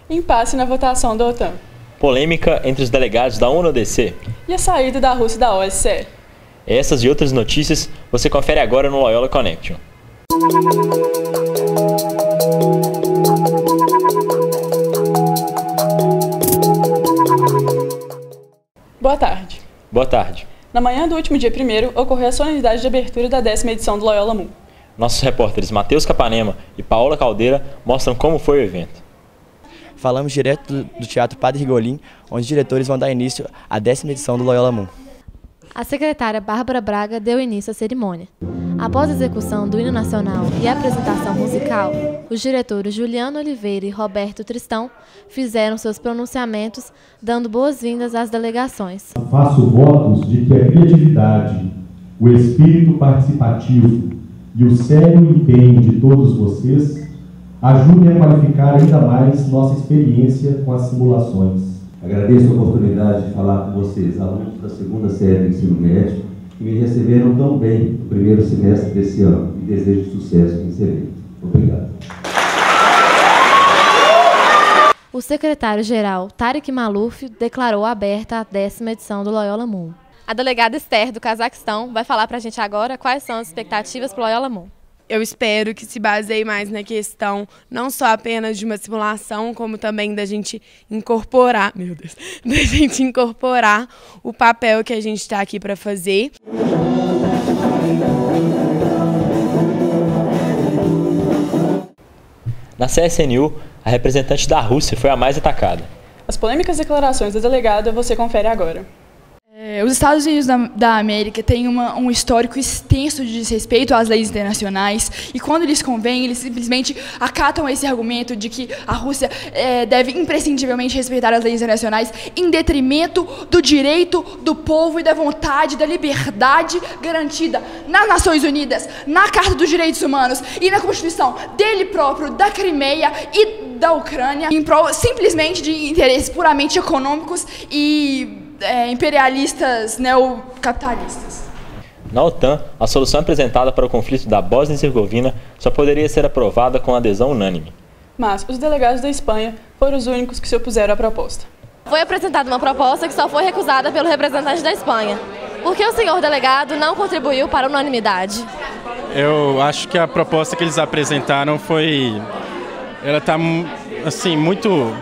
Impasse na votação da OTAN. Polêmica entre os delegados da ONU-ODC. E a saída da Rússia da OSCE. Essas e outras notícias você confere agora no Loyola Connection. Boa tarde. Boa tarde. Na manhã do último dia 1º, ocorreu a solenidade de abertura da 10ª edição do Loyola Moon. Nossos repórteres Matheus Capanema e Paola Caldeira mostram como foi o evento. Falamos direto do Teatro Padre Rigolim, onde os diretores vão dar início à 10ª edição do Loyola Moon. A secretária Bárbara Braga deu início à cerimônia. Após a execução do hino nacional e a apresentação musical, os diretores Juliano Oliveira e Roberto Tristão fizeram seus pronunciamentos, dando boas-vindas às delegações. Faço votos de que a criatividade, o espírito participativo e o sério empenho de todos vocês ajudem a qualificar ainda mais nossa experiência com as simulações. Agradeço a oportunidade de falar com vocês, alunos da segunda série do ensino médio, que me receberam tão bem no primeiro semestre desse ano e desejo sucesso nesse evento. Obrigado. O secretário-geral Tarek Maluf declarou aberta a 10ª edição do Loyola Moon. A delegada Esther, do Cazaquistão, vai falar para a gente agora quais são as expectativas para o Loyola Moon. Eu espero que se baseie mais na questão não só apenas de uma simulação, como também da gente incorporar, da gente incorporar o papel que a gente está aqui para fazer. Na CSNU, a representante da Rússia foi a mais atacada. As polêmicas declarações da delegada você confere agora. Os Estados Unidos da América têm um histórico extenso de desrespeito às leis internacionais e quando lhes convém, eles simplesmente acatam esse argumento de que a Rússia deve imprescindivelmente respeitar as leis internacionais em detrimento do direito do povo e da vontade, da liberdade garantida nas Nações Unidas, na Carta dos Direitos Humanos e na Constituição dele próprio, da Crimeia e da Ucrânia, em prol simplesmente de interesses puramente econômicos e imperialistas neocapitalistas. Na OTAN, a solução apresentada para o conflito da Bósnia e Herzegovina só poderia ser aprovada com adesão unânime. Mas os delegados da Espanha foram os únicos que se opuseram à proposta. Foi apresentada uma proposta que só foi recusada pelo representante da Espanha. Por que o senhor delegado não contribuiu para a unanimidade? Eu acho que a proposta que eles apresentaram ela está assim, muito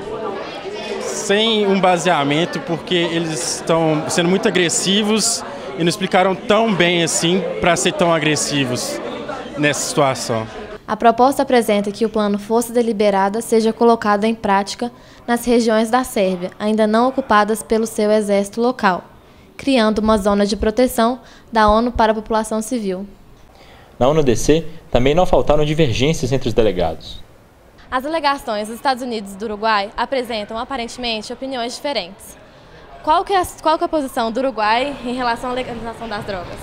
sem um baseamento, porque eles estão sendo muito agressivos e não explicaram tão bem assim para ser tão agressivos nessa situação. A proposta apresenta que o plano Força Deliberada seja colocado em prática nas regiões da Sérvia, ainda não ocupadas pelo seu exército local, criando uma zona de proteção da ONU para a população civil. Na ONU-ODC, também não faltaram divergências entre os delegados. As delegações dos Estados Unidos e do Uruguai apresentam, aparentemente, opiniões diferentes. Qual que é a posição do Uruguai em relação à legalização das drogas?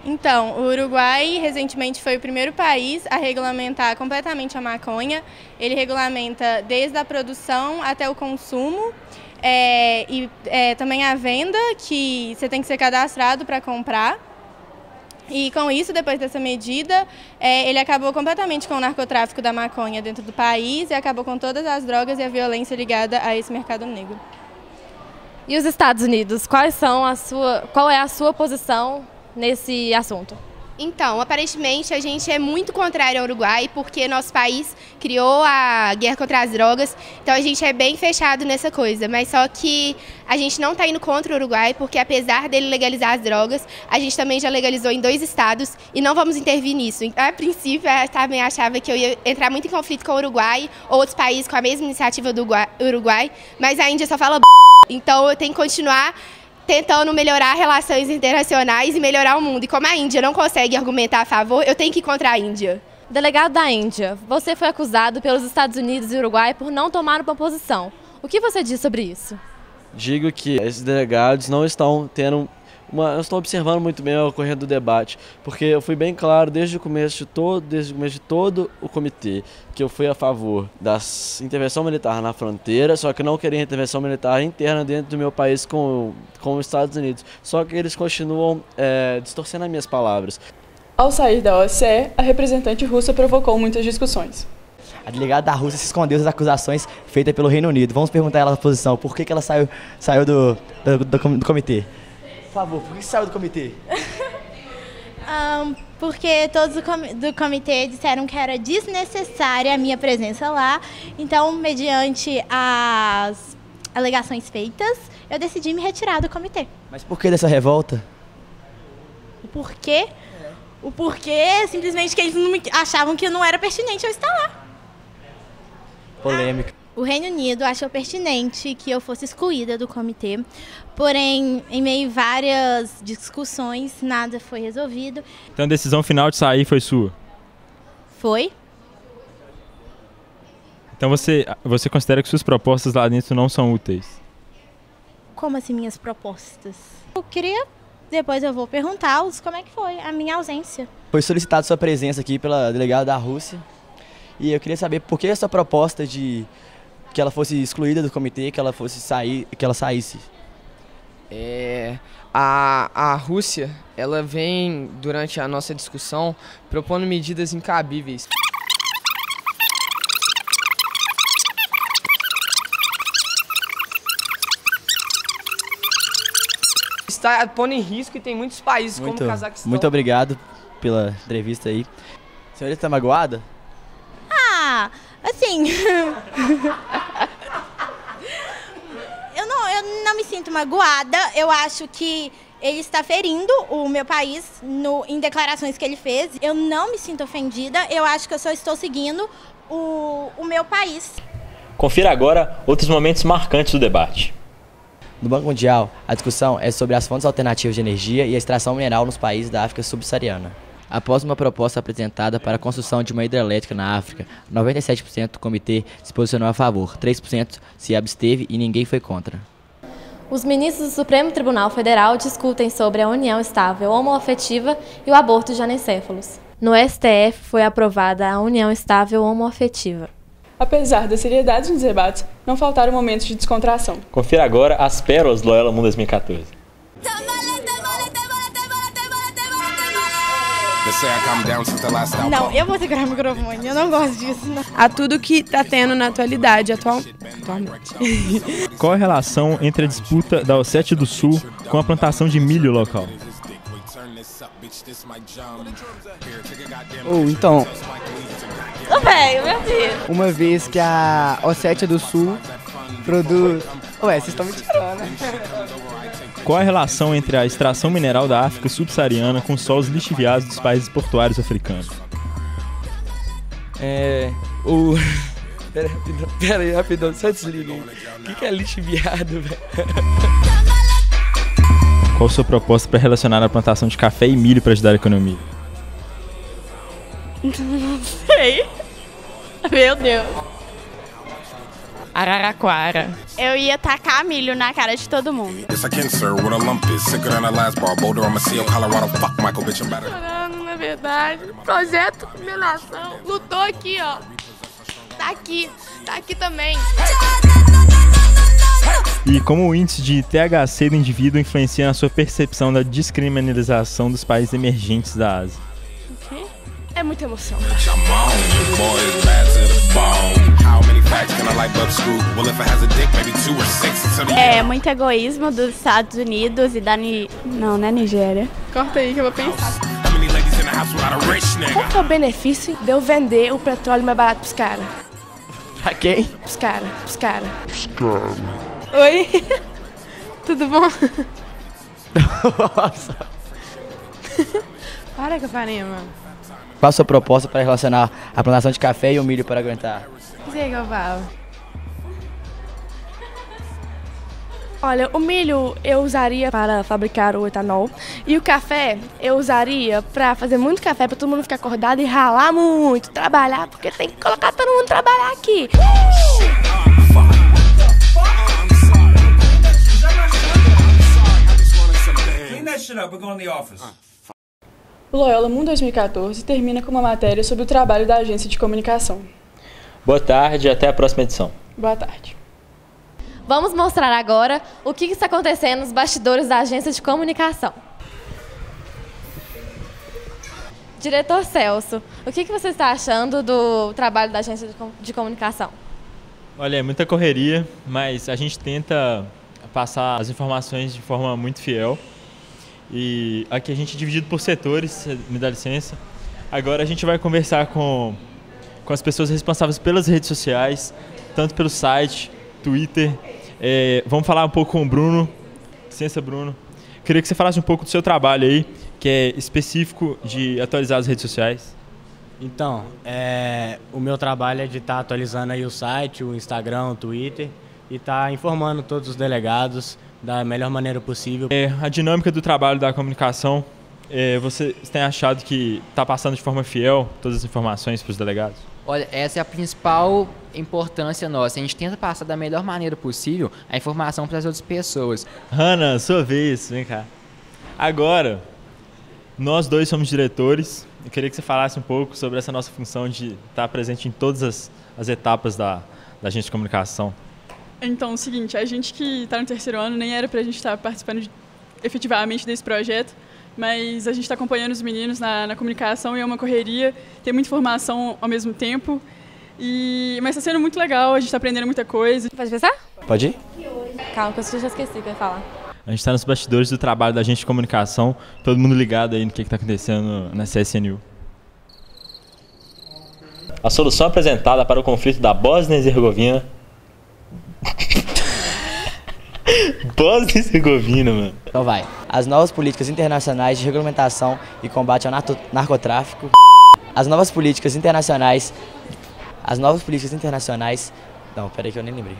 Então, o Uruguai recentemente foi o primeiro país a regulamentar completamente a maconha. Ele regulamenta desde a produção até o consumo e também a venda, que você tem que ser cadastrado para comprar. E com isso, depois dessa medida, ele acabou completamente com o narcotráfico da maconha dentro do país e acabou com todas as drogas e a violência ligada a esse mercado negro. E os Estados Unidos, qual é a sua posição nesse assunto? Então, aparentemente a gente é muito contrário ao Uruguai porque nosso país criou a guerra contra as drogas, então a gente é bem fechado nessa coisa, mas só que a gente não está indo contra o Uruguai porque apesar dele legalizar as drogas, a gente também já legalizou em 2 estados e não vamos intervir nisso. A princípio, eu também achava que eu ia entrar muito em conflito com o Uruguai ou outros países com a mesma iniciativa do Uruguai, mas a Índia só fala então eu tenho que continuar tentando melhorar relações internacionais e melhorar o mundo. E como a Índia não consegue argumentar a favor, eu tenho que ir contra a Índia. Delegado da Índia, você foi acusado pelos Estados Unidos e Uruguai por não tomar uma posição. O que você diz sobre isso? Digo que esses delegados não estão observando muito bem o ocorrer do debate, porque eu fui bem claro desde o começo de todo o comitê que eu fui a favor da intervenção militar na fronteira, só que eu não queria intervenção militar interna dentro do meu país com os Estados Unidos. Só que eles continuam distorcendo as minhas palavras. Ao sair da OSCE, a representante russa provocou muitas discussões. A delegada da Rússia se escondeu das acusações feitas pelo Reino Unido. Vamos perguntar a ela a posição. Por que ela saiu do comitê? Por favor, por que você saiu do comitê? Porque todos do comitê disseram que era desnecessária a minha presença lá. Então, mediante as alegações feitas, eu decidi me retirar do comitê. Mas por que dessa revolta? O porquê? O porquê é simplesmente que eles achavam que não era pertinente eu estar lá. Polêmica. O Reino Unido achou pertinente que eu fosse excluída do comitê, porém, em meio a várias discussões, nada foi resolvido. Então a decisão final de sair foi sua? Foi. Então você considera que suas propostas lá dentro não são úteis? Como assim minhas propostas? Eu queria, depois eu vou perguntá-los como é que foi a minha ausência. Foi solicitada sua presença aqui pela delegada da Rússia e eu queria saber por que essa proposta de que ela fosse excluída do comitê, que ela saísse. A Rússia, ela vem, durante a nossa discussão, propondo medidas incabíveis. Está pondo em risco e tem muitos países como o Cazaquistão. Muito obrigado pela entrevista aí. A senhora está magoada? Assim... eu não me sinto magoada. Eu acho que ele está ferindo o meu país em declarações que ele fez. Eu não me sinto ofendida. Eu acho que eu só estou seguindo o meu país. Confira agora outros momentos marcantes do debate. No Banco Mundial, a discussão é sobre as fontes alternativas de energia e a extração mineral nos países da África subsaariana. Após uma proposta apresentada para a construção de uma hidrelétrica na África, 97% do comitê se posicionou a favor, 3% se absteve e ninguém foi contra. Os ministros do Supremo Tribunal Federal discutem sobre a união estável homoafetiva e o aborto de anencéfalos. No STF foi aprovada a união estável homoafetiva. Apesar da seriedade dos debates, não faltaram momentos de descontração. Confira agora as pérolas do Loyola Moon 2014. Não, eu vou segurar o microfone, eu não gosto disso. Não. A tudo que tá tendo na atualidade, atualmente. Qual a relação entre a disputa da Ossétia do Sul com a plantação de milho local? Então, Meu Deus. uma vez que a Ossétia do Sul produz... Ué, vocês estão me tirando, né? Qual a relação entre a extração mineral da África subsaariana com os solos lixiviados dos países portuários africanos? Pera aí, rapidão, só desliga aí. O que é lixiviado, velho? Qual a sua proposta para relacionar a plantação de café e milho para ajudar a economia? Não sei. Meu Deus. Araraquara. Eu ia tacar milho na cara de todo mundo. Chorando, na verdade. Projeto Minha Nação. Lutou aqui, ó. Tá aqui também. E como o índice de THC do indivíduo influencia na sua percepção da descriminalização dos países emergentes da Ásia? O quê? É muita emoção. É muito egoísmo dos Estados Unidos e da Não é Nigéria. Corta aí que eu vou pensar. Qual que é o benefício de eu vender o petróleo mais barato pros caras? Pra quem? Pros caras. Oi? Tudo bom? Nossa. Para que eu parei, mano. Qual a sua proposta para relacionar a plantação de café e o milho para aguentar? Não sei o que eu falo. Olha, o milho eu usaria para fabricar o etanol e o café eu usaria para fazer muito café para todo mundo ficar acordado e ralar muito, trabalhar, porque tem que colocar todo mundo trabalhar aqui. O Loyola Moon 2014 termina com uma matéria sobre o trabalho da agência de comunicação. Boa tarde e até a próxima edição. Boa tarde. Vamos mostrar agora o que está acontecendo nos bastidores da agência de comunicação. Diretor Celso, o que você está achando do trabalho da agência de comunicação? Olha, é muita correria, mas a gente tenta passar as informações de forma muito fiel. E aqui a gente é dividido por setores, me dá licença. Agora a gente vai conversar com as pessoas responsáveis pelas redes sociais, tanto pelo site, Twitter. Vamos falar um pouco com o Bruno. Licença, Bruno. Queria que você falasse um pouco do seu trabalho aí, que é específico de atualizar as redes sociais. Então, o meu trabalho é de estar atualizando aí o site, o Instagram, o Twitter e estar informando todos os delegados da melhor maneira possível. A dinâmica do trabalho da comunicação, vocês têm achado que está passando de forma fiel todas as informações para os delegados? Olha, essa é a principal importância nossa. A gente tenta passar da melhor maneira possível a informação para as outras pessoas. Hanna, sua vez, vem cá. Agora, nós dois somos diretores. Eu queria que você falasse um pouco sobre essa nossa função de estar presente em todas as etapas da agência de comunicação. Então, é o seguinte, a gente que está no terceiro ano nem era para a gente estar participando efetivamente desse projeto, mas a gente está acompanhando os meninos na comunicação e é uma correria, tem muita informação ao mesmo tempo, mas está sendo muito legal, a gente está aprendendo muita coisa. Pode pensar? Pode ir? Calma, que eu já esqueci o que eu ia falar. A gente está nos bastidores do trabalho da agência de comunicação, todo mundo ligado aí no que está acontecendo na CSNU. A solução apresentada para o conflito da Bósnia e Herzegovina. Bósnia e Herzegovina, mano. Então vai. As novas políticas internacionais de regulamentação e combate ao narcotráfico. As novas políticas internacionais. Não, peraí que eu nem lembrei.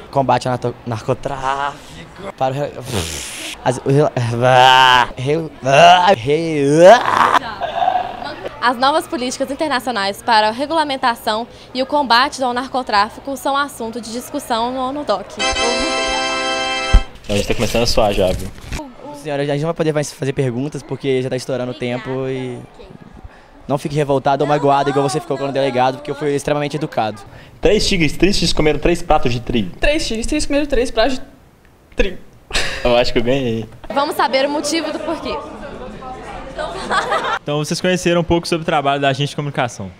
Combate ao narcotráfico. Para As novas políticas internacionais para a regulamentação e o combate ao narcotráfico são assunto de discussão no ONU-DOC. A gente está começando a suar já, viu? Senhora, a gente não vai poder mais fazer perguntas porque já está estourando o tempo e... Não fique revoltado ou magoado igual você ficou com o delegado, porque eu fui extremamente educado. 3 tigres tristes comeram 3 pratos de trigo. 3 tigres tristes comeram 3 pratos de trigo. Eu acho que eu ganhei. Vamos saber o motivo do porquê. Então vocês conheceram um pouco sobre o trabalho da agência de comunicação.